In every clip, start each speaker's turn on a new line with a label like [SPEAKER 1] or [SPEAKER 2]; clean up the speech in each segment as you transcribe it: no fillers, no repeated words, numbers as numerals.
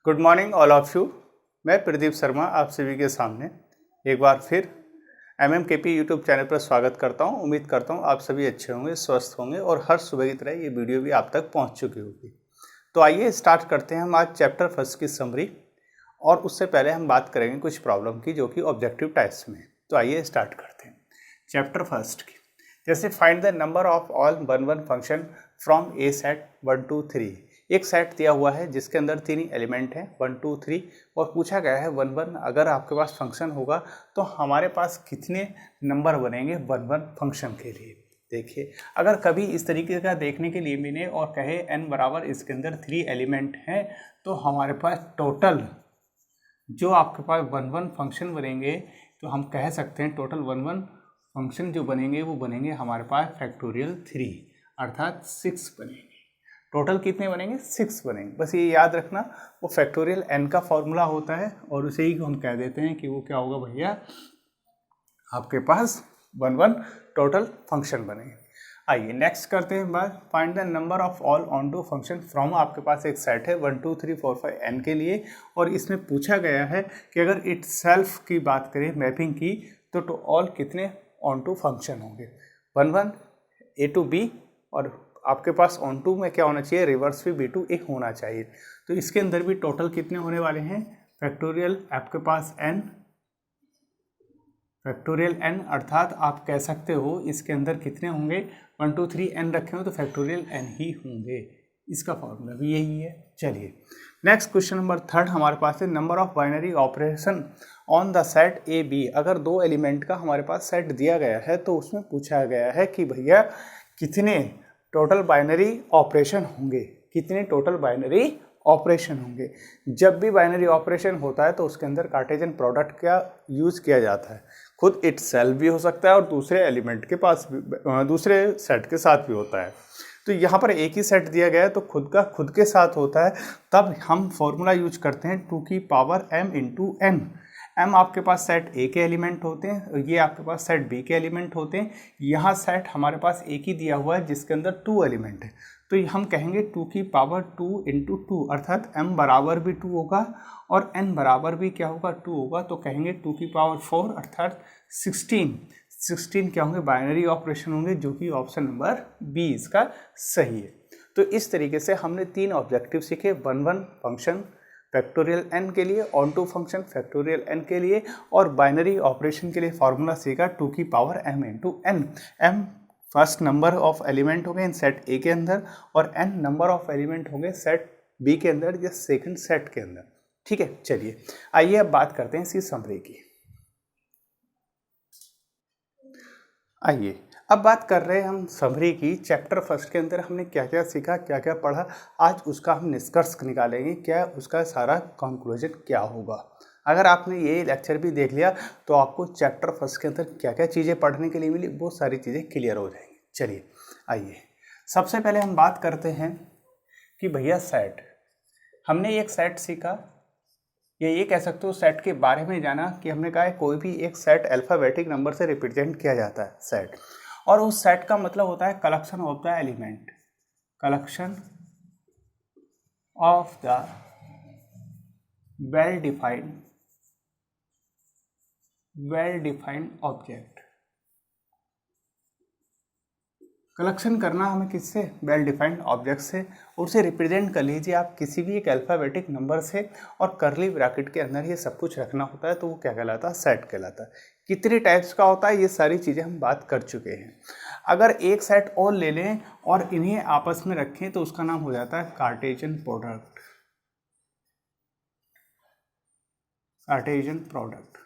[SPEAKER 1] Good morning all of you. मैं प्रदीप शर्मा आप सभी के सामने एक बार फिर MMKP यूट्यूब चैनल पर स्वागत करता हूं। उम्मीद करता हूं आप सभी अच्छे होंगे, स्वस्थ होंगे और हर सुबह की तरह ये वीडियो भी आप तक पहुंच चुकी होगी। तो आइए स्टार्ट करते हैं हम आज चैप्टर फर्स्ट की समरी, और उससे पहले हम बात करेंगे कुछ प्रॉब्लम की जो कि ऑब्जेक्टिव टाइप्स में। तो आइए स्टार्ट करते हैं चैप्टर फर्स्ट की। जैसे find the number of all one one function from A set 1 2 3। एक सेट दिया हुआ है जिसके अंदर 3 एलिमेंट हैं 1 2 3, और पूछा गया है 1 1 अगर आपके पास फंक्शन होगा तो हमारे पास कितने नंबर बनेंगे 1 1 फंक्शन के लिए। देखिए, अगर कभी इस तरीके का देखने के लिए मिले और कहे n बराबर इसके अंदर 3 एलिमेंट हैं, तो हमारे पास टोटल जो आपके पास 1 1 फंक्शन बनेंगे, तो हम कह सकते हैं टोटल 1 1 फंक्शन जो बनेंगे वो बनेंगे हमारे पास फैक्टोरियल 3, अर्थात 6 बनेंगे। टोटल कितने बनेंगे? 6 बनेंगे। बस ये याद रखना, वो फैक्टोरियल n का फॉर्मूला होता है और उसे ही हम कह देते हैं कि वो क्या होगा भैया, आपके पास 1 1 टोटल फंक्शन बनेंगे। आइए नेक्स्ट करते हैं बात, find the number of all onto function from. आपके पास एक सेट है 1 2 3 4 5 n के लिए, और इसमें पूछा गया है कि अगर इट सेल्फ की बात करें मैपिंग की, तो टू ऑल कितने ऑन टू फंक्शन होंगे? 1 1 a to b, और आपके पास ऑन टू में क्या होना चाहिए? रिवर्स भी b to a होना चाहिए। तो इसके अंदर भी टोटल कितने होने वाले हैं? फैक्टोरियल आपके पास n, फैक्टोरियल n, अर्थात आप कह सकते हो इसके अंदर कितने होंगे? 1 2 3 n रखे हो तो फैक्टोरियल n ही होंगे। इसका फॉर्मूला भी यही है। चलिए नेक्स्ट क्वेश्चन नंबर थर्ड हमारे पास है, number of binary operation on the set A B. अगर 2 एलिमेंट का हमारे पास सेट दिया गया है तो उसमें पूछा गया है कि भैया कितने टोटल बाइनरी ऑपरेशन होंगे, कितने टोटल बाइनरी ऑपरेशन होंगे। जब भी बाइनरी ऑपरेशन होता है तो उसके अंदर कार्टेशियन प्रोडक्ट का यूज़ किया जाता है। खुद इट सेल्फ भी हो सकता है और दूसरे एलिमेंट के पास भी, दूसरे सेट के साथ भी होता है। तो यहाँ पर एक ही सेट दिया गया है तो खुद का खुद के साथ होता है, तब हम फॉर्मूला यूज करते हैं 2 की power m into n। m आपके पास सेट ए के एलिमेंट होते हैं, ये आपके पास सेट बी के एलिमेंट होते हैं। यहाँ सेट हमारे पास एक ही दिया हुआ है जिसके अंदर 2 एलिमेंट है, तो हम कहेंगे 2 की पावर 2 इंटू 2, अर्थात m बराबर भी 2 होगा और n बराबर भी क्या होगा? 2 होगा। तो कहेंगे 2 की पावर 4 अर्थात 16 क्या होंगे? बाइनरी ऑपरेशन होंगे, जो कि ऑप्शन नंबर बी इसका सही है। तो इस तरीके से हमने 3 ऑब्जेक्टिव सीखे, 1 1 फंक्शन फैक्टोरियल n के लिए, onto function factorial n के लिए, और बाइनरी ऑपरेशन के लिए फॉर्मूला सीखा 2 की power m into n। m first number of element होंगे इन सेट ए के अंदर, और n नंबर ऑफ एलिमेंट होंगे सेट बी के अंदर या सेकंड सेट के अंदर। ठीक है, चलिए आइए अब बात करते हैं इसकी समरी की। आइए अब बात कर रहे हैं हम समरी की। चैप्टर फर्स्ट के अंदर हमने क्या क्या सीखा, क्या क्या पढ़ा, आज उसका हम निष्कर्ष निकालेंगे, क्या उसका सारा कंक्लूजन क्या होगा। अगर आपने ये लेक्चर भी देख लिया तो आपको चैप्टर फर्स्ट के अंदर क्या क्या चीज़ें पढ़ने के लिए मिली, वो सारी चीज़ें क्लियर हो जाएंगी। चलिए आइए सबसे पहले हम बात करते हैं कि भैया सेट, हमने एक सेट सीखा, या ये कह सकते हो सेट के बारे में जाना कि हमने कहा है कोई भी एक सेट अल्फ़ाबेटिक नंबर से रिप्रेजेंट किया जाता है सेट, और उस सेट का मतलब होता है collection of the element, collection of the well defined object. Collection करना हमें किससे? वेल डिफाइंड ऑब्जेक्ट से। उसे रिप्रेजेंट कर लीजिए आप किसी भी एक अल्फ़ाबेटिक नंबर से, और करली ब्रैकेट के अंदर ये सब कुछ रखना होता है, तो वो क्या कहलाता है? सेट कहलाता है। कितने टाइप्स का होता है ये सारी चीज़ें हम बात कर चुके हैं। अगर एक सेट और ले लें और इन्हें आपस में रखें तो उसका नाम हो जाता है Cartesian product. Cartesian product,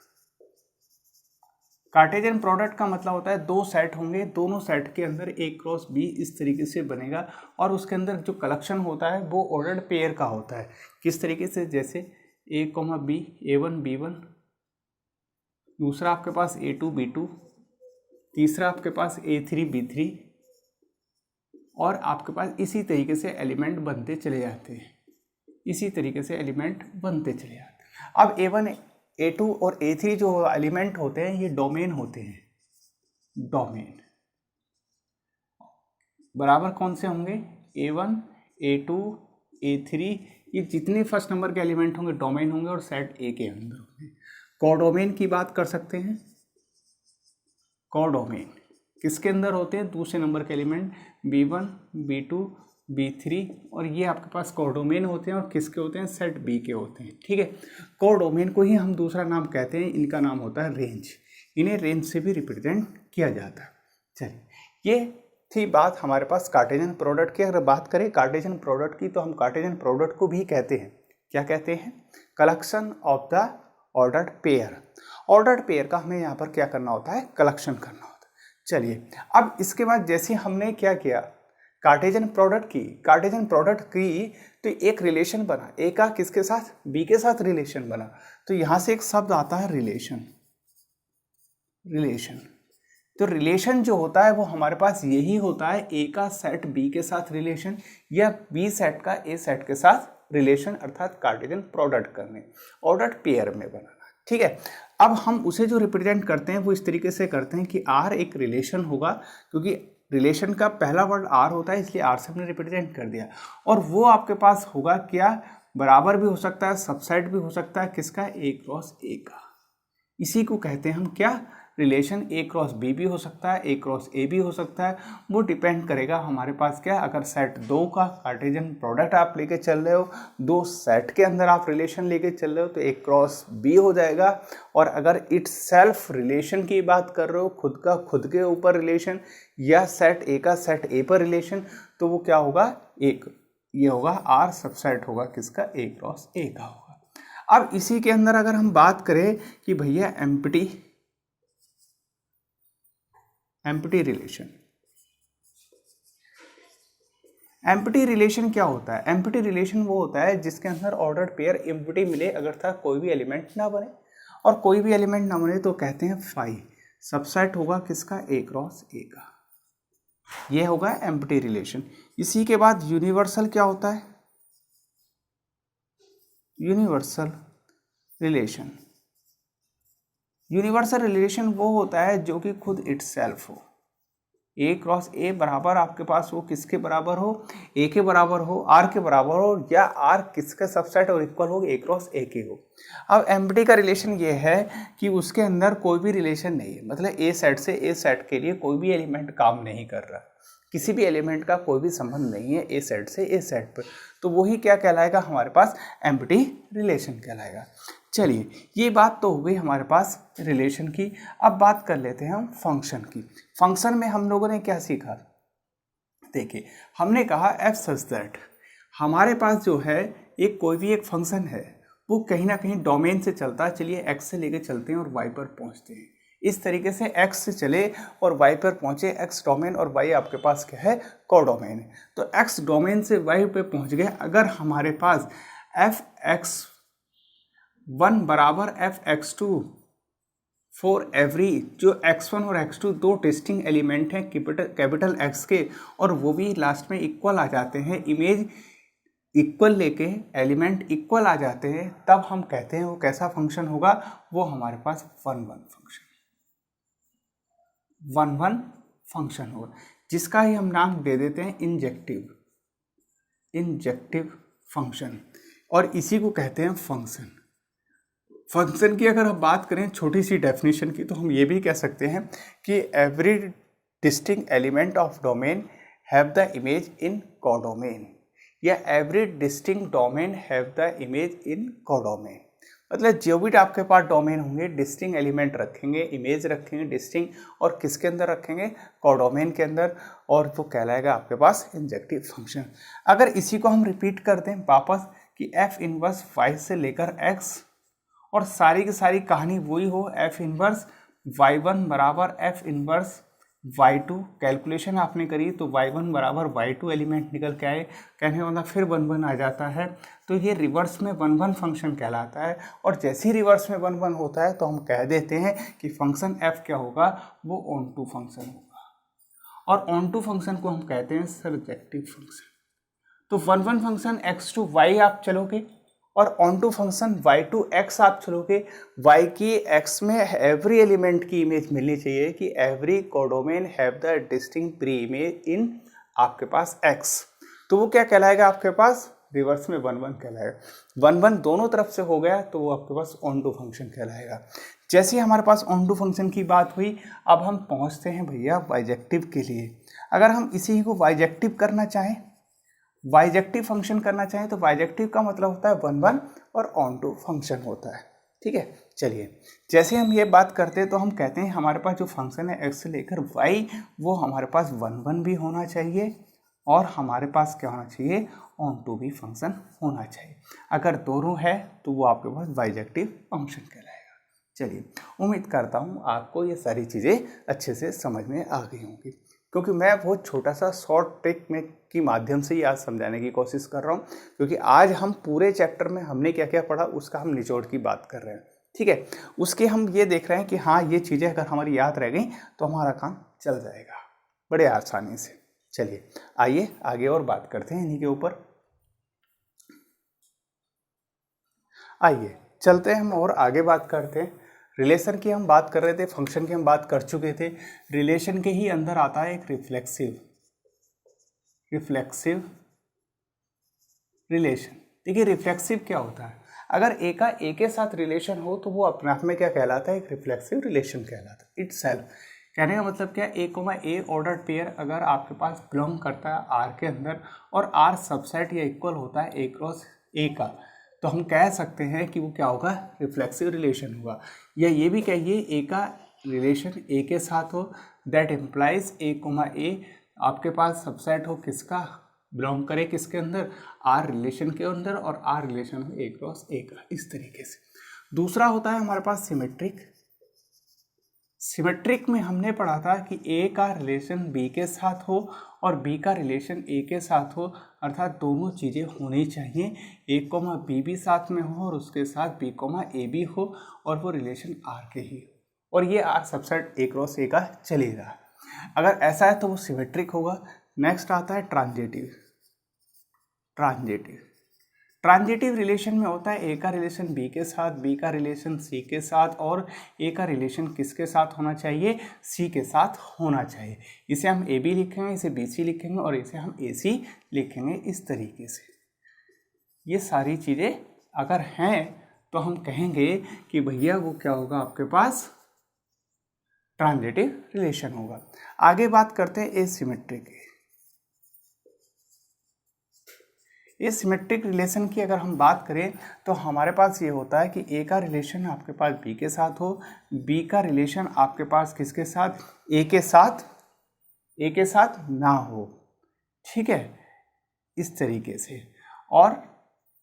[SPEAKER 1] Cartesian product का मतलब होता है 2 सेट होंगे, दोनों सेट के अंदर A क्रॉस B इस तरीके से बनेगा, और उसके अंदर जो कलेक्शन होता है वो ऑर्डर्ड पेयर का होता है। किस तरीके से? जैसे A, B, A1 B1, दूसरा आपके पास A2 B2, तीसरा आपके पास A3 B3, और आपके पास इसी तरीके से एलिमेंट बनते चले जाते हैं, इसी तरीके से एलिमेंट बनते चले जाते हैं। अब A1 A2 और A3 जो एलिमेंट होते हैं ये डोमेन होते हैं। डोमेन बराबर कौन से होंगे? A1 A2 A3 ये जितने फर्स्ट नंबर के एलिमेंट होंगे डोमेन होंगे और सेट ए के अंदर होंगे। कोडोमेन की बात कर सकते हैं। कोडोमेन किसके अंदर होते हैं? दूसरे नंबर के एलिमेंट B1, B2, B3 और ये आपके पास कोडोमेन होते हैं और किसके होते हैं? सेट बी के होते हैं। ठीक है, कोडोमेन को ही हम दूसरा नाम कहते हैं, इनका नाम होता है रेंज। इन्हें रेंज से भी रिप्रेजेंट किया जाता है। चलिए, ये थी बात हमारे पास कार्टेशियन प्रोडक्ट की। अगर बात करें कार्टेशियन प्रोडक्ट की तो हम कार्टेशियन प्रोडक्ट को भी कहते हैं, क्या कहते हैं? Collection of the ordered pair. Ordered pair का हमें यहाँ पर क्या करना होता है? कलेक्शन करना होता है। चलिए, अब इसके बाद जैसे हमने क्या किया, कार्टेशियन प्रोडक्ट की तो एक रिलेशन बना, ए का किसके साथ? बी के साथ रिलेशन बना। तो यहाँ से एक शब्द आता है रिलेशन। तो रिलेशन जो होता है वो हमारे पास यही होता है, ए का सेट बी के साथ रिलेशन या बी सेट का ए सेट के साथ रिलेशन, अर्थात कार्टेशियन प्रोडक्ट करने, ऑर्डर्ड पेयर में बनाना। ठीक है, अब हम उसे जो रिप्रेजेंट करते हैं वो इस तरीके से करते हैं कि आर एक रिलेशन होगा, क्योंकि रिलेशन का पहला वर्ड आर होता है इसलिए आर से हमने रिप्रेजेंट कर दिया। और वो आपके पास होगा क्या? बराबर भी हो सकता है, सबसेट भी हो सकता है, किसका? ए क्रॉस ए का। इसी को कहते हैं हम क्या? रिलेशन। ए क्रॉस बी भी हो सकता है, ए क्रॉस ए भी हो सकता है, वो डिपेंड करेगा हमारे पास क्या। अगर सेट 2 का कार्टेशियन प्रोडक्ट आप लेके चल रहे हो, 2 सेट के अंदर आप रिलेशन लेके चल रहे हो तो ए क्रॉस बी हो जाएगा। और अगर इट सेल्फ रिलेशन की बात कर रहे हो, खुद का खुद के ऊपर रिलेशन या सेट ए का सेट ए पर रिलेशन, तो वो क्या होगा? एक ये होगा आर सबसेट होगा किसका? ए क्रॉस ए का होगा। अब इसी के अंदर अगर हम बात करें कि भैया एम्प्टी रिलेशन क्या होता है? एम्प्टी रिलेशन वो होता है जिसके अंदर ऑर्डर्ड पेयर एम्प्टी मिले, अगर था कोई भी एलिमेंट ना बने, और कोई भी एलिमेंट ना बने तो कहते हैं फाई सबसेट होगा किसका? ए क्रॉस ए का। ये होगा एम्प्टी रिलेशन। इसी के बाद यूनिवर्सल क्या होता है? यूनिवर्सल रिलेशन वो होता है जो कि खुद इटसेल्फ हो। ए क्रॉस ए बराबर आपके पास वो किसके बराबर हो? ए के बराबर हो, आर के बराबर हो, या आर किसका सबसेट और इक्वल हो? ए क्रॉस ए के हो। अब एम्प्टी का रिलेशन ये है कि उसके अंदर कोई भी रिलेशन नहीं है, मतलब ए सेट से ए सेट के लिए कोई भी एलिमेंट काम नहीं कर रहा, किसी भी एलिमेंट का कोई भी संबंध नहीं है ए सेट से ए सेट पर, तो वही क्या कहलाएगा हमारे पास? एम्प्टी रिलेशन कहलाएगा। चलिए, ये बात तो हो गई हमारे पास रिलेशन की। अब बात कर लेते हैं हम फंक्शन की। फंक्शन में हम लोगों ने क्या सीखा? देखिए, हमने कहा एफ सच दैट हमारे पास जो है एक कोई भी एक फंक्शन है वो कहीं ना कहीं डोमेन से चलता है। चलिए, एक्स से लेके चलते हैं और वाई पर पहुंचते हैं। इस तरीके से एक्स से चले और वाई पर पहुंचे, एक्स डोमेन और वाई आपके पास क्या है? कोडोमेन है। तो एक्स डोमेन से वाई पे पहुंच गए। अगर हमारे पास fx1 बराबर fx2 फॉर एवरी, जो x1 और x2 दो टेस्टिंग एलिमेंट हैं कैपिटल X के, और वो भी लास्ट में इक्वल आ जाते हैं, इमेज इक्वल लेके एलिमेंट इक्वल आ जाते हैं, तब हम कहते हैं वो कैसा फंक्शन होगा? वो हमारे पास 1-1 फंक्शन होगा, जिसका ही हम नाम दे देते हैं इंजेक्टिव फंक्शन, और इसी को कहते हैं फंक्शन। फंक्शन की अगर हम बात करें छोटी सी डेफिनेशन की, तो हम ये भी कह सकते हैं कि every distinct element of domain have the image in codomain, या every distinct domain have the image in codomain. मतलब जो भी आपके पास डोमेन होंगे डिस्टिंक्ट एलिमेंट रखेंगे, इमेज रखेंगे डिस्टिंक्ट, और किसके अंदर रखेंगे? कोडोमेन के अंदर, और वो कहलाएगा आपके पास इंजेक्टिव फंक्शन। अगर इसी को हम रिपीट कर दें वापस कि एफ इनवर्स y से लेकर x, और सारी की सारी कहानी वही हो, एफ इनवर्स y1 बराबर एफ इनवर्स y2, कैलकुलेशन आपने करी तो y1 बराबर y2 एलिमेंट निकल के आए, कहने का मतलब फिर 1-1 आ जाता है, तो ये रिवर्स में 1-1 फंक्शन कहलाता है। और जैसे ही रिवर्स में 1-1 होता है तो हम कह देते हैं कि फंक्शन f क्या होगा? वो ऑन टू फंक्शन होगा, और ऑन टू फंक्शन को हम कहते हैं सर्जेक्टिव फंक्शन। तो 1-1 फंक्शन x टू y आप चलोगे, और onto function y to x आप चलोगे। y की x में एवरी एलिमेंट की इमेज मिलनी चाहिए कि every codomain have the distinct pre image in आपके पास x, तो वो क्या कहलाएगा आपके पास? रिवर्स में 1 1 कहलाएगा। 1 1 दोनों तरफ से हो गया तो वो आपके पास ऑन टू फंक्शन कहलाएगा। जैसे ही हमारे पास ऑन टू फंक्शन की बात हुई, अब हम पहुंचते हैं भैया बाइजेक्टिव के लिए। अगर हम इसी को बाइजेक्टिव करना चाहें, बाइजेक्टिव फंक्शन करना चाहें, तो बाइजेक्टिव का मतलब होता है 1 1 और ऑन टू फंक्शन होता है। ठीक है, चलिए जैसे हम ये बात करते हैं तो हम कहते हैं हमारे पास जो फंक्शन है x से लेकर y, वो हमारे पास 1 1 भी होना चाहिए और हमारे पास क्या होना चाहिए, ऑन टू भी फंक्शन होना चाहिए। अगर दोनों है तो वो आपके पास बाइजेक्टिव फंक्शन कहलाएगा। चलिए, उम्मीद करता हूँ आपको ये सारी चीज़ें अच्छे से समझ में आ गई होंगी, क्योंकि मैं बहुत छोटा सा शॉर्ट ट्रिक में की माध्यम से ही आज समझाने की कोशिश कर रहा हूँ, क्योंकि आज हम पूरे चैप्टर में हमने क्या क्या पढ़ा उसका हम निचोड़ की बात कर रहे हैं। ठीक है, उसके हम ये देख रहे हैं कि हाँ ये चीज़ें अगर हमारी याद रह गई तो हमारा काम चल जाएगा बड़े आसानी से। चलिए आइए आगे और बात करते हैं इन्हीं के ऊपर। आइए चलते हैं हम और आगे बात करते हैं। रिलेशन की हम बात कर रहे थे, फंक्शन की हम बात कर चुके थे। रिलेशन के ही अंदर आता है एक रिफ्लेक्सिव रिलेशन। देखिए रिफ्लेक्सिव क्या होता है, अगर ए का ए के साथ रिलेशन हो तो वो अपने आप में क्या कहलाता है, एक रिफ्लेक्सिव रिलेशन कहलाता है इटसेल्फ। कहने का मतलब क्या, ए ऑर्डर पेयर अगर आपके पास बिलोंग करता है आर के अंदर और आर सबसेट या इक्वल होता है ए क्रॉस ए का, तो हम कह सकते हैं कि वो क्या होगा, रिफ्लेक्सिव रिलेशन होगा। या ये भी कहिए ए का रिलेशन ए के साथ हो, दैट इम्प्लाइज ए आपके पास सबसेट हो किसका, बिलोंग करे किसके अंदर, आर रिलेशन के अंदर, और आर रिलेशन हो ए क्रॉस ए का, इस तरीके से। दूसरा होता है हमारे पास सिमेट्रिक में हमने पढ़ा था कि ए का रिलेशन बी के साथ हो और बी का रिलेशन ए के साथ हो, अर्थात दोनों चीज़ें होनी चाहिए, ए कोमा बी भी साथ में हो और उसके साथ बी कोमा ए भी हो और वो रिलेशन आर के ही हो, और ये R subset A cross A का चलेगा। अगर ऐसा है तो वो सिमेट्रिक होगा। नेक्स्ट आता है ट्रांजिटिव रिलेशन में होता है ए का रिलेशन बी के साथ, बी का रिलेशन सी के साथ, और ए का रिलेशन किसके साथ होना चाहिए, सी के साथ होना चाहिए। इसे हम ए बी लिखेंगे, इसे बी सी लिखेंगे और इसे हम ए सी लिखेंगे, इस तरीके से। ये सारी चीज़ें अगर हैं तो हम कहेंगे कि भैया वो क्या होगा, आपके पास ट्रांजिटिव रिलेशन होगा। आगे बात करते हैं एसिमेट्रिक की। एसिमेट्रिक रिलेशन की अगर हम बात करें तो हमारे पास ये होता है कि ए का रिलेशन आपके पास बी के साथ हो, बी का रिलेशन आपके पास किसके साथ, ए के साथ ना हो। ठीक है, इस तरीके से। और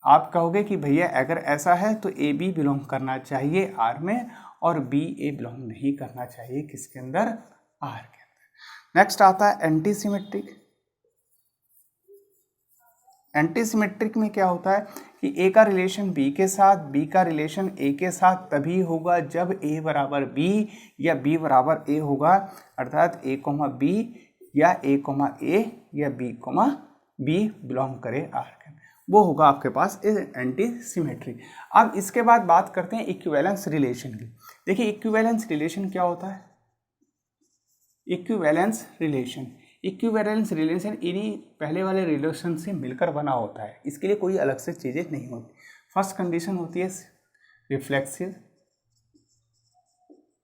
[SPEAKER 1] आप कहोगे कि भैया अगर ऐसा है तो ए बी बिलोंग करना चाहिए आर में और बी ए बिलोंग नहीं करना चाहिए किसके अंदर, आर के अंदर। नेक्स्ट आता है एंटीसिमेट्रिक में क्या होता है कि ए का रिलेशन बी के साथ, बी का रिलेशन ए के साथ तभी होगा जब ए बराबर बी या बी बराबर ए होगा, अर्थात ए कोमा बी या ए कोमा ए या बी कोमा बी बिलोंग करे आर के, वो होगा आपके पास एंटीसिमेट्रिक। अब इसके बाद बात करते हैं इक्विवेलेंस रिलेशन की। देखिए इक्विवेलेंस रिलेशन क्या होता है, इक्विवेलेंस रिलेशन इन्हीं पहले वाले रिलेशन से मिलकर बना होता है, इसके लिए कोई अलग से चीज़ें नहीं होती। फर्स्ट कंडीशन होती है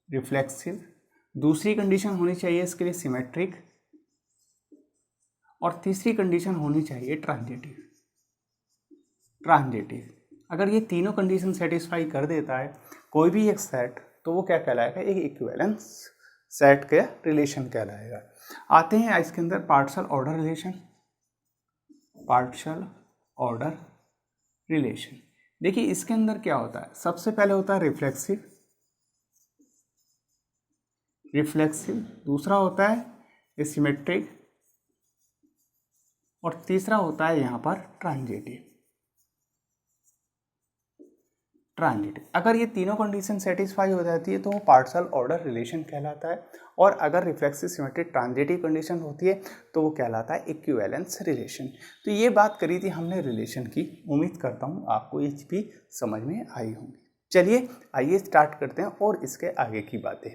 [SPEAKER 1] रिफ्लेक्सिव, दूसरी कंडीशन होनी चाहिए इसके लिए सिमेट्रिक, और तीसरी कंडीशन होनी चाहिए ट्रांजिटिव। अगर ये तीनों कंडीशन सेटिस्फाई कर देता है कोई भी एक सेट, तो वो क्या कहलाएगा, एक इक्विवेलेंस सेट के रिलेशन कहलाएगा। आते हैं इसके अंदर पार्शियल ऑर्डर रिलेशन। देखिए इसके अंदर क्या होता है, सबसे पहले होता है रिफ्लेक्सिव, दूसरा होता है एसिमेट्रिक, और तीसरा होता है यहाँ पर ट्रांजिटिव। अगर ये तीनों कंडीशन सेटिस्फाई हो जाती है तो वो पार्शियल ऑर्डर रिलेशन कहलाता है, और अगर रिफ्लेक्सिव सिमेट्रिक ट्रांजिटिव कंडीशन होती है तो वो कहलाता है इक्विवेलेंस रिलेशन। तो ये बात करी थी हमने रिलेशन की, उम्मीद करता हूँ आपको ये भी समझ में आई होंगी। चलिए आइए स्टार्ट करते हैं और इसके आगे की बातें।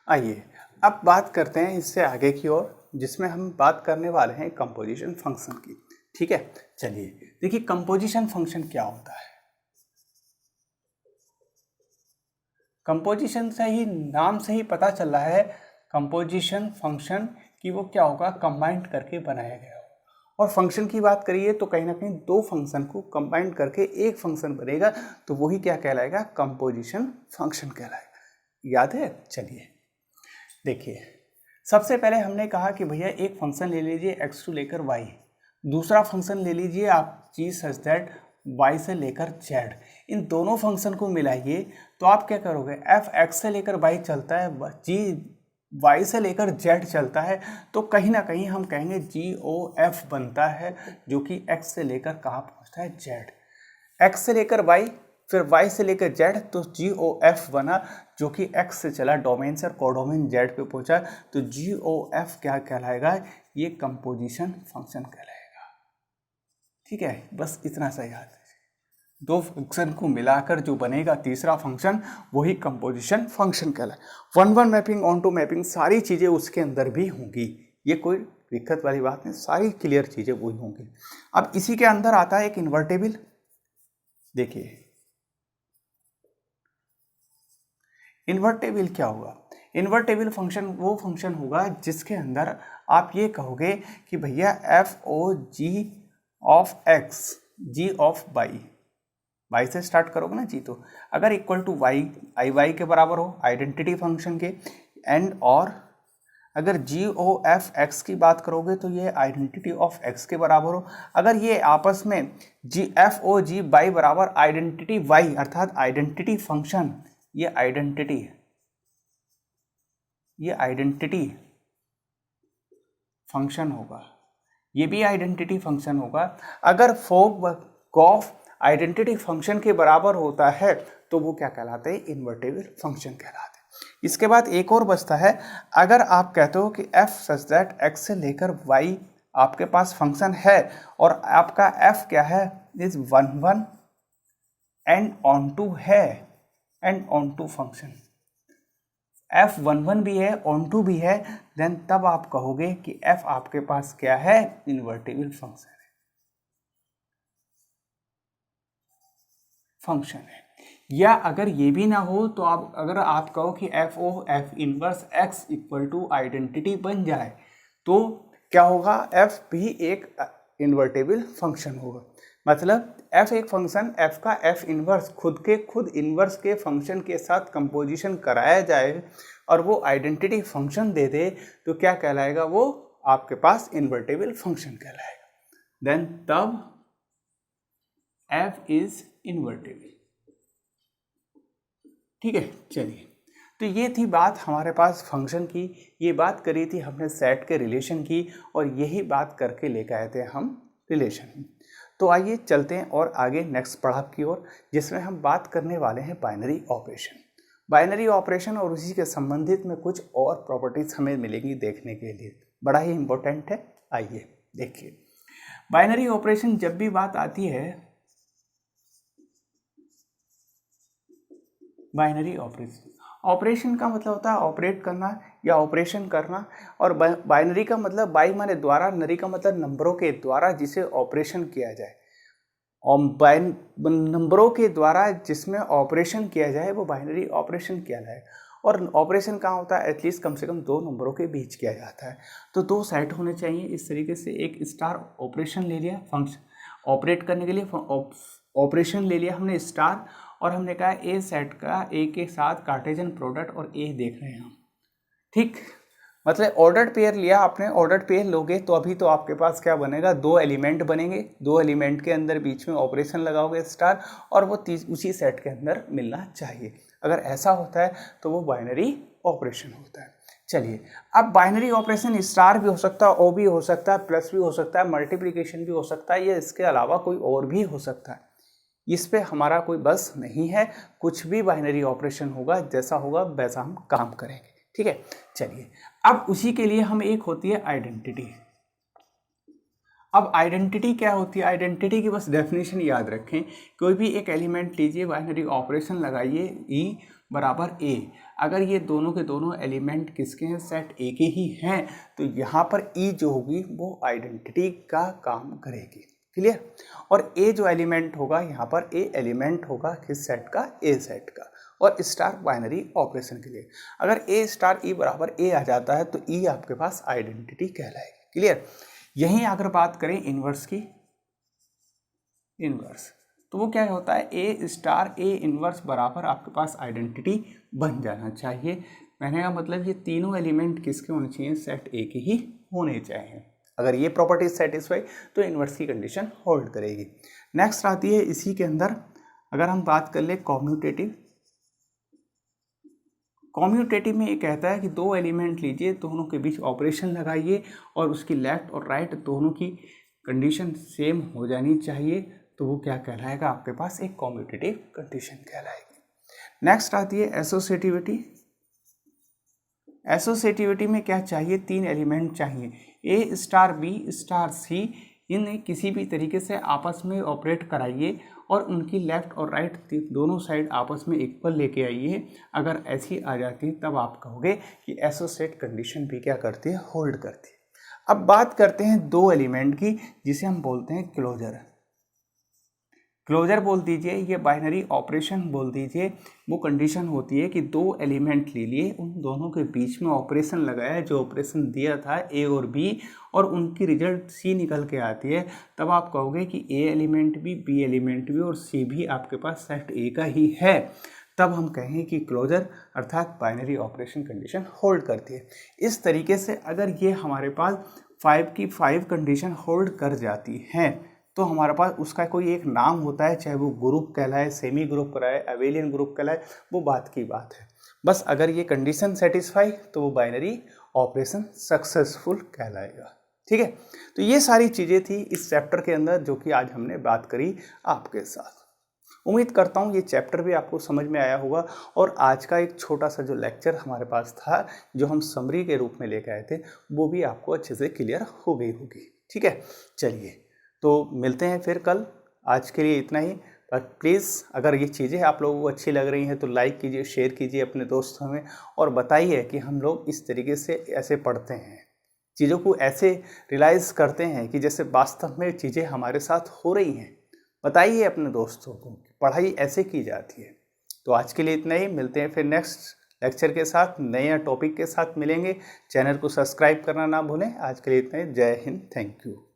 [SPEAKER 1] आइए अब बात करते हैं इससे आगे की ओर जिसमें हम बात करने वाले हैं कंपोजिशन फंक्शन की। ठीक है, चलिए देखिए कंपोजिशन फंक्शन क्या होता है। कंपोजिशन से ही, नाम से ही पता चल रहा है कंपोजिशन फंक्शन कि वो क्या होगा, कंबाइंड करके बनाया गया हो। और फंक्शन की बात करिए तो कहीं ना कहीं दो फंक्शन को कंबाइंड करके एक फंक्शन बनेगा, तो वही क्या कहलाएगा, कंपोजिशन फंक्शन कहलाएगा। याद है? चलिए देखिए, सबसे पहले हमने कहा कि भैया एक फंक्शन ले लीजिए x टू लेकर y, दूसरा फंक्शन ले लीजिए आप g सच दैट y से लेकर z। इन दोनों फंक्शन को मिलाइए तो आप क्या करोगे, f x से लेकर y चलता है, g y से लेकर z चलता है, तो कहीं ना कहीं हम कहेंगे GOF बनता है, जो कि x से लेकर कहाँ पहुँचता है, z। x से लेकर y, फिर y से लेकर z, तो GOF बना, जो कि x से चला डोमेन से कोडोमेन z पे पहुंचा, तो GOF क्या कहलाएगा, ये कंपोजिशन फंक्शन कहलाएगा। ठीक है, बस इतना सा याद है। दो फंक्शन को मिलाकर जो बनेगा तीसरा फंक्शन, वही कंपोजिशन फंक्शन कहलाएगा। 1-1 मैपिंग, ऑन टू मैपिंग, सारी चीज़ें उसके अंदर भी होंगी, ये कोई दिक्कत वाली बात नहीं, सारी क्लियर चीज़ें वही होंगी। अब इसी के अंदर आता है एक इन्वर्टेबल। देखिए इन्वर्टेबल क्या होगा, इन्वर्टेबल फंक्शन वो फंक्शन होगा जिसके अंदर आप ये कहोगे कि भैया FOG of x, g of y से स्टार्ट करोगे ना जी, तो अगर इक्वल टू y के बराबर हो आइडेंटिटी फंक्शन के, एंड और अगर GOF x की बात करोगे तो ये आइडेंटिटी ऑफ x के बराबर हो। अगर ये आपस में FOG y बराबर आइडेंटिटी y, अर्थात आइडेंटिटी फंक्शन, ये आइडेंटिटी फंक्शन होगा, ये भी आइडेंटिटी फंक्शन होगा। अगर FOG आइडेंटिटी फंक्शन के बराबर होता है तो वो क्या कहलाते हैं, इन्वर्टेबल फंक्शन कहलाते हैं। इसके बाद एक और बचता है, अगर आप कहते हो कि f सच दैट x से लेकर y आपके पास फंक्शन है और आपका f क्या है, इज 1-1 एंड ऑन टू है, and onto function, f 1-1 भी है, ऑन टू भी है, देन तब आप कहोगे कि f आपके पास क्या है, इन्वर्टेबल फंक्शन है। या अगर ये भी ना हो तो आप, अगर आप कहो कि f inverse x equal to identity बन जाए, तो क्या होगा, f भी एक इन्वर्टेबल फंक्शन होगा। मतलब f एक फंक्शन, f का f इनवर्स खुद इनवर्स के फंक्शन के साथ कंपोजिशन कराया जाए और वो आइडेंटिटी फंक्शन दे दे, तो क्या कहलाएगा, वो आपके पास इन्वर्टेबल फंक्शन कहलाएगा। देन तब f इज इन्वर्टेबल। ठीक है, चलिए, तो ये थी बात हमारे पास फंक्शन की, ये बात करी थी हमने सेट के रिलेशन की, और यही बात करके लेकर आए थे हम रिलेशन। तो आइए चलते हैं और आगे नेक्स्ट पड़ाव की ओर, जिसमें हम बात करने वाले हैं बाइनरी ऑपरेशन और उसी के संबंधित में कुछ और प्रॉपर्टीज हमें मिलेंगी देखने के लिए, बड़ा ही इंपॉर्टेंट है। आइए देखिए, बाइनरी ऑपरेशन जब भी बात आती है, बाइनरी ऑपरेशन का मतलब होता है ऑपरेट करना या ऑपरेशन करना, और बाइनरी का मतलब बाई माने द्वारा, नरी का मतलब नंबरों के द्वारा जिसे ऑपरेशन किया जाए, और नंबरों के द्वारा जिसमें ऑपरेशन किया जाए वो बाइनरी ऑपरेशन किया जाए। और ऑपरेशन कहाँ होता है, एटलीस्ट कम से कम दो नंबरों के बीच किया जाता है, तो दो सेट होने चाहिए इस तरीके से। एक स्टार ऑपरेशन ले लिया, फंक्शन ऑपरेट करने के लिए ऑपरेशन ले लिया हमने स्टार, और हमने कहा ए सेट का ए के साथ कार्टेशियन प्रोडक्ट, और ए देख रहे हैं हम। ठीक, मतलब ऑर्डर्ड पेयर लिया आपने, ऑर्डर्ड पेयर लोगे तो अभी तो आपके पास क्या बनेगा, दो एलिमेंट बनेंगे, दो एलिमेंट के अंदर बीच में ऑपरेशन लगाओगे स्टार, और वो उसी सेट के अंदर मिलना चाहिए। अगर ऐसा होता है तो वो बाइनरी ऑपरेशन होता है। चलिए, अब बाइनरी ऑपरेशन स्टार भी हो सकता है, ओ भी हो सकता है, प्लस भी हो सकता है, मल्टीप्लिकेशन भी हो सकता है, ये इसके अलावा कोई और भी हो सकता है, इस पे हमारा कोई बस नहीं है। कुछ भी बाइनरी ऑपरेशन होगा, जैसा होगा वैसा हम काम करेंगे। ठीक है, चलिए, अब उसी के लिए हम, एक होती है आइडेंटिटी।
[SPEAKER 2] अब आइडेंटिटी क्या होती है? आइडेंटिटी की बस डेफिनेशन याद रखें। कोई भी एक एलिमेंट लीजिए, बाइनरी ऑपरेशन लगाइए ई बराबर ए। अगर ये दोनों के दोनों एलिमेंट किसके हैं? सेट ए के ही हैं, तो यहाँ पर ई जो होगी वो आइडेंटिटी का काम करेगी। क्लियर? और ए जो एलिमेंट होगा यहाँ पर, ए एलिमेंट होगा किस सेट का? ए सेट का। और स्टार बाइनरी ऑपरेशन के लिए अगर ए स्टार ई बराबर ए आ जाता है तो ई आपके पास आइडेंटिटी कहलाएगी। क्लियर? यहीं अगर बात करें इनवर्स की, इनवर्स, तो वो क्या होता है? ए स्टार ए इनवर्स बराबर आपके पास आइडेंटिटी बन जाना चाहिए। कहने का मतलब ये तीनों एलिमेंट किसके होने चाहिए? सेट ए के ही होने चाहिए। अगर ये प्रॉपर्टी सेटिस्फाई तो इनवर्स की कंडीशन होल्ड करेगी। नेक्स्ट आती है इसी के अंदर, अगर हम बात कर ले कॉम्यूटेटिव। कॉम्यूटेटिव में ये कहता है कि दो एलिमेंट लीजिए, दोनों के बीच ऑपरेशन लगाइए और उसकी लेफ्ट और राइट दोनों की कंडीशन सेम हो जानी चाहिए, तो वो क्या कहलाएगा? आपके पास एक कॉम्यूटेटिव कंडीशन कहलाएगी। नेक्स्ट आती है एसोसिएटिविटी। एसोसिएटिविटी में क्या चाहिए? तीन एलिमेंट चाहिए, ए स्टार बी स्टार सी, इन्हें किसी भी तरीके से आपस में ऑपरेट कराइए और उनकी लेफ्ट और राइट दोनों साइड आपस में इक्वल लेके आइए। अगर ऐसी आ जाती है तब आप कहोगे कि एसोसिएट कंडीशन भी क्या करती है? होल्ड करती है। अब बात करते हैं दो एलिमेंट की, जिसे हम बोलते हैं क्लोजर। क्लोजर बोल दीजिए, ये बाइनरी ऑपरेशन बोल दीजिए। वो कंडीशन होती है कि दो एलिमेंट ले लिए, उन दोनों के बीच में ऑपरेशन लगाया, जो ऑपरेशन दिया था ए और बी, और उनकी रिजल्ट सी निकल के आती है, तब आप कहोगे कि ए एलिमेंट भी, बी एलिमेंट भी और सी भी आपके पास सेट ए का ही है। तब हम कहें कि क्लोजर अर्थात बाइनरी ऑपरेशन कंडीशन होल्ड करती है। इस तरीके से अगर ये हमारे पास 5 की 5 कंडीशन होल्ड कर जाती हैं तो हमारे पास उसका कोई एक नाम होता है, चाहे वो ग्रुप कहलाए, सेमी ग्रुप कहलाए, अबेलियन ग्रुप कहलाए, वो बात की बात है। बस अगर ये कंडीशन सेटिस्फाई तो वो बाइनरी ऑपरेशन सक्सेसफुल कहलाएगा। ठीक है, तो ये सारी चीज़ें थी इस चैप्टर के अंदर जो कि आज हमने बात करी आपके साथ। उम्मीद करता हूँ ये चैप्टर भी आपको समझ में आया होगा और आज का एक छोटा सा जो लेक्चर हमारे पास था, जो हम समरी के रूप में लेकर आए थे, वो भी आपको अच्छे से क्लियर हो गई होगी। ठीक है, चलिए तो मिलते हैं फिर कल। आज के लिए इतना ही, पर प्लीज़ अगर ये चीज़ें आप लोगों को अच्छी लग रही हैं तो लाइक कीजिए, शेयर कीजिए अपने दोस्तों में और बताइए कि हम लोग इस तरीके से ऐसे पढ़ते हैं, चीज़ों को ऐसे रियलाइज़ करते हैं कि जैसे वास्तव में चीज़ें हमारे साथ हो रही हैं। बताइए अपने दोस्तों को कि पढ़ाई ऐसे की जाती है। तो आज के लिए इतना ही, मिलते हैं फिर नेक्स्ट लेक्चर के साथ, नए टॉपिक के साथ मिलेंगे। चैनल को सब्सक्राइब करना ना भूलें। आज के लिए इतना ही, जय हिंद, थैंक यू।